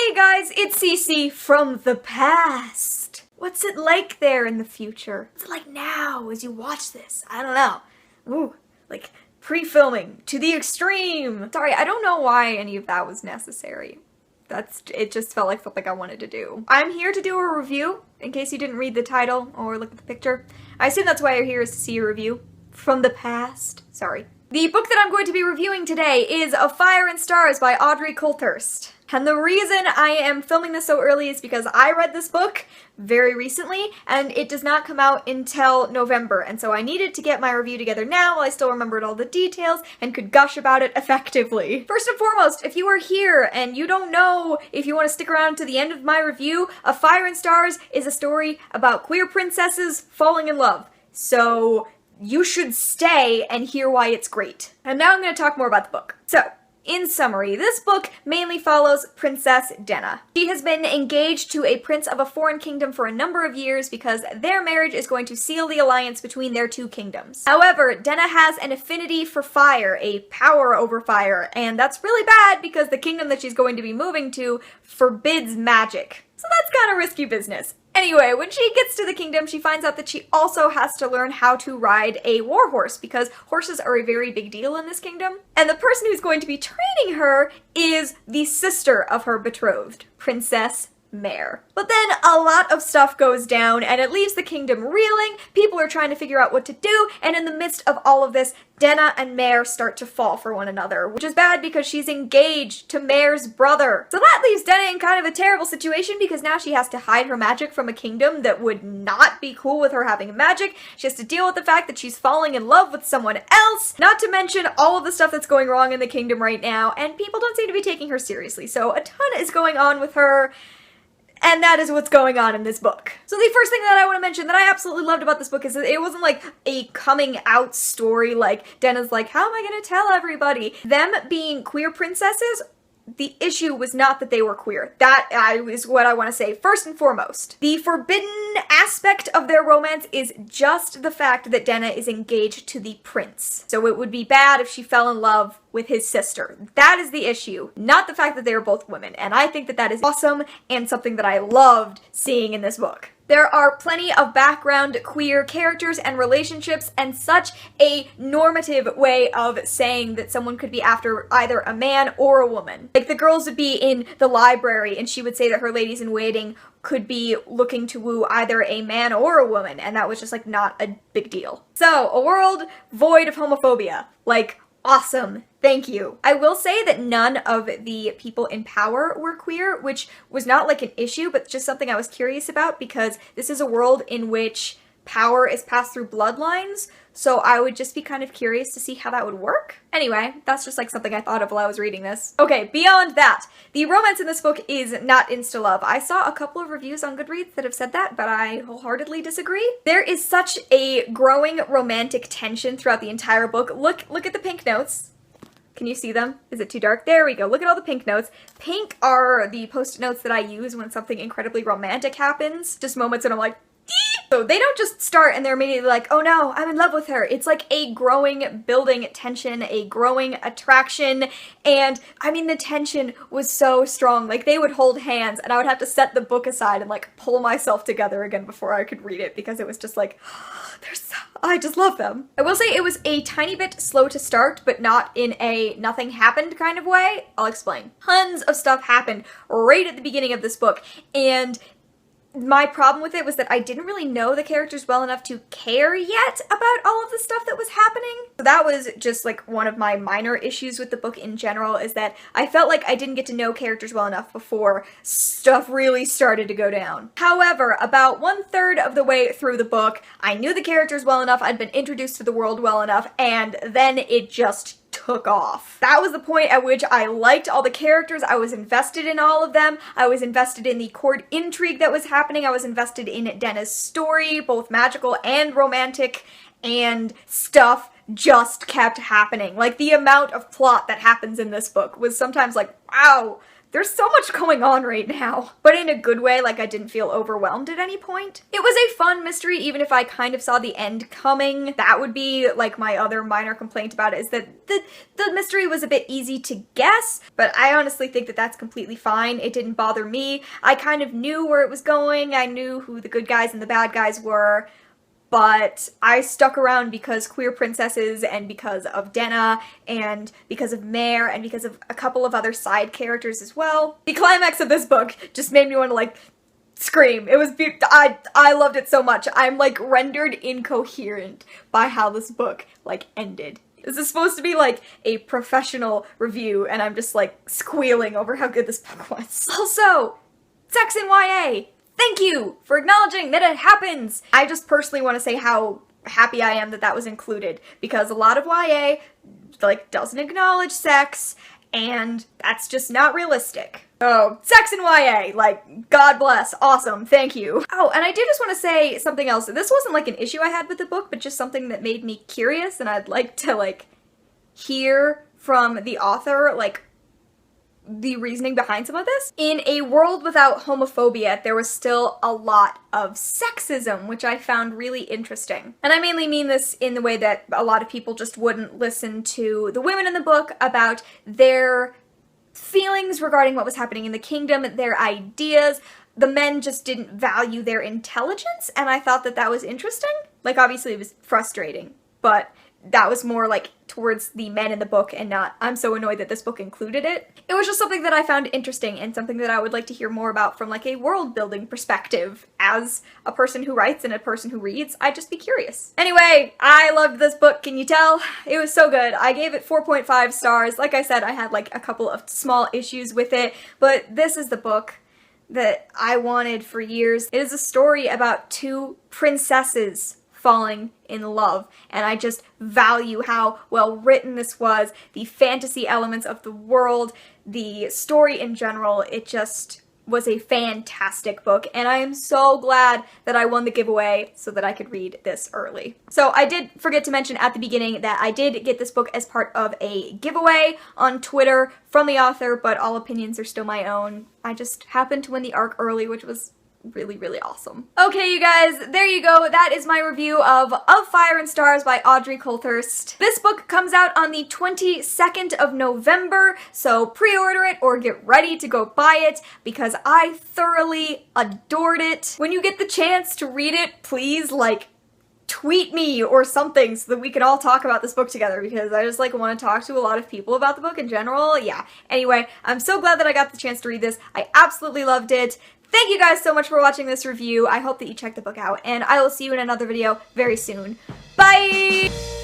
Hey guys, it's Cece from the past. What's it like there in the future? What's it like now as you watch this? I don't know. Ooh, like pre-filming to the extreme. Sorry, I don't know why any of that was necessary. It just felt like something I wanted to do. I'm here to do a review, in case you didn't read the title or look at the picture. I assume that's why you're here, is to see a review from the past. Sorry. The book that I'm going to be reviewing today is Of Fire and Stars by Audrey Coulthurst. And the reason I am filming this so early is because I read this book very recently, and it does not come out until November, and so I needed to get my review together now while I still remembered all the details and could gush about it effectively. First and foremost, if you are here and you don't know if you want to stick around to the end of my review, Of Fire and Stars is a story about queer princesses falling in love. So you should stay and hear why it's great. And now I'm going to talk more about the book. So, in summary, this book mainly follows Princess Denna. She has been engaged to a prince of a foreign kingdom for a number of years because their marriage is going to seal the alliance between their two kingdoms. However, Denna has an affinity for fire, a power over fire, and that's really bad because the kingdom that she's going to be moving to forbids magic. So that's kind of risky business. Anyway, when she gets to the kingdom, she finds out that she also has to learn how to ride a war horse because horses are a very big deal in this kingdom. And the person who's going to be training her is the sister of her betrothed, Princess Mare. But then a lot of stuff goes down and it leaves the kingdom reeling. People are trying to figure out what to do, and in the midst of all of this, Denna and Mare start to fall for one another, which is bad because she's engaged to Mare's brother. So that leaves Denna in kind of a terrible situation because now she has to hide her magic from a kingdom that would not be cool with her having magic. She has to deal with the fact that she's falling in love with someone else, not to mention all of the stuff that's going wrong in the kingdom right now, and people don't seem to be taking her seriously. So a ton is going on with her. And that is what's going on in this book. So the first thing that I want to mention that I absolutely loved about this book is that it wasn't like a coming out story like Denna's like, how am I going to tell everybody? Them being queer princesses, the issue was not that they were queer. That is what I want to say first and foremost. The forbidden aspect of their romance is just the fact that Denna is engaged to the prince. So it would be bad if she fell in love with his sister. That is the issue, not the fact that they are both women. And I think that that is awesome and something that I loved seeing in this book. There are plenty of background queer characters and relationships and such a normative way of saying that someone could be after either a man or a woman. Like the girls would be in the library and she would say that her ladies in waiting could be looking to woo either a man or a woman, and that was just like not a big deal. So, a world void of homophobia. Like, awesome. Thank you. I will say that none of the people in power were queer, which was not like an issue, but just something I was curious about because this is a world in which power is passed through bloodlines, so I would just be kind of curious to see how that would work. Anyway, that's just like something I thought of while I was reading this. Okay, beyond that, the romance in this book is not insta-love. I saw a couple of reviews on Goodreads that have said that, but I wholeheartedly disagree. There is such a growing romantic tension throughout the entire book. Look at the pink notes. Can you see them? Is it too dark? There we go. Look at all the pink notes. Pink are the post-it notes that I use when something incredibly romantic happens. Just moments when I'm like, eee! So they don't just start and they're immediately like, oh no, I'm in love with her. It's like a growing, building tension, a growing attraction. And I mean, the tension was so strong. Like they would hold hands and I would have to set the book aside and like pull myself together again before I could read it because it was just like, I just love them. I will say it was a tiny bit slow to start, but not in a nothing happened kind of way. I'll explain. Tons of stuff happened right at the beginning of this book, and my problem with it was that I didn't really know the characters well enough to care yet about all of the stuff that was happening. So that was just like one of my minor issues with the book in general, is that I felt like I didn't get to know characters well enough before stuff really started to go down. However, about 1/3 of the way through the book, I knew the characters well enough, I'd been introduced to the world well enough, and then it just took off. That was the point at which I liked all the characters, I was invested in all of them, I was invested in the court intrigue that was happening, I was invested in Denna's story, both magical and romantic, and stuff just kept happening. Like the amount of plot that happens in this book was sometimes like, wow, there's so much going on right now. But in a good way, like I didn't feel overwhelmed at any point. It was a fun mystery, even if I kind of saw the end coming. That would be like my other minor complaint about it, is that the mystery was a bit easy to guess, but I honestly think that that's completely fine. It didn't bother me. I kind of knew where it was going. I knew who the good guys and the bad guys were. But I stuck around because queer princesses, and because of Denna, and because of Mare, and because of a couple of other side characters as well. The climax of this book just made me want to like scream. It was I loved it so much. I'm like rendered incoherent by how this book like ended. This is supposed to be like a professional review, and I'm just like squealing over how good this book was. Also, sex in YA! Thank you for acknowledging that it happens! I just personally want to say how happy I am that that was included, because a lot of YA, like, doesn't acknowledge sex, and that's just not realistic. Oh, sex in YA, like, God bless, awesome, thank you. Oh, and I do just want to say something else. This wasn't, like, an issue I had with the book, but just something that made me curious, and I'd like to, like, hear from the author, like, the reasoning behind some of this. In a world without homophobia, there was still a lot of sexism, which I found really interesting. And I mainly mean this in the way that a lot of people just wouldn't listen to the women in the book about their feelings regarding what was happening in the kingdom, their ideas. The men just didn't value their intelligence, and I thought that that was interesting. Like, obviously it was frustrating, but that was more like towards the men in the book and not, I'm so annoyed that this book included it. It was just something that I found interesting and something that I would like to hear more about from like a world building perspective. As a person who writes and a person who reads, I'd just be curious. Anyway, I loved this book, can you tell? It was so good. I gave it 4.5 stars. Like I said, I had like a couple of small issues with it, but this is the book that I wanted for years. It is a story about two princesses falling in love, and I just value how well written this was, the fantasy elements of the world, the story in general. It just was a fantastic book, and I am so glad that I won the giveaway so that I could read this early. So I did forget to mention at the beginning that I did get this book as part of a giveaway on Twitter from the author, but all opinions are still my own. I just happened to win the ARC early, which was really, really awesome. Okay, you guys, there you go. That is my review of Fire and Stars by Audrey Coulthurst. This book comes out on the 22nd of November, so pre-order it or get ready to go buy it because I thoroughly adored it. When you get the chance to read it, please, like, tweet me or something so that we can all talk about this book together, because I just like want to talk to a lot of people about the book in general. Yeah. Anyway, I'm so glad that I got the chance to read this. I absolutely loved it. Thank you guys so much for watching this review. I hope that you check the book out, and I will see you in another video very soon. Bye!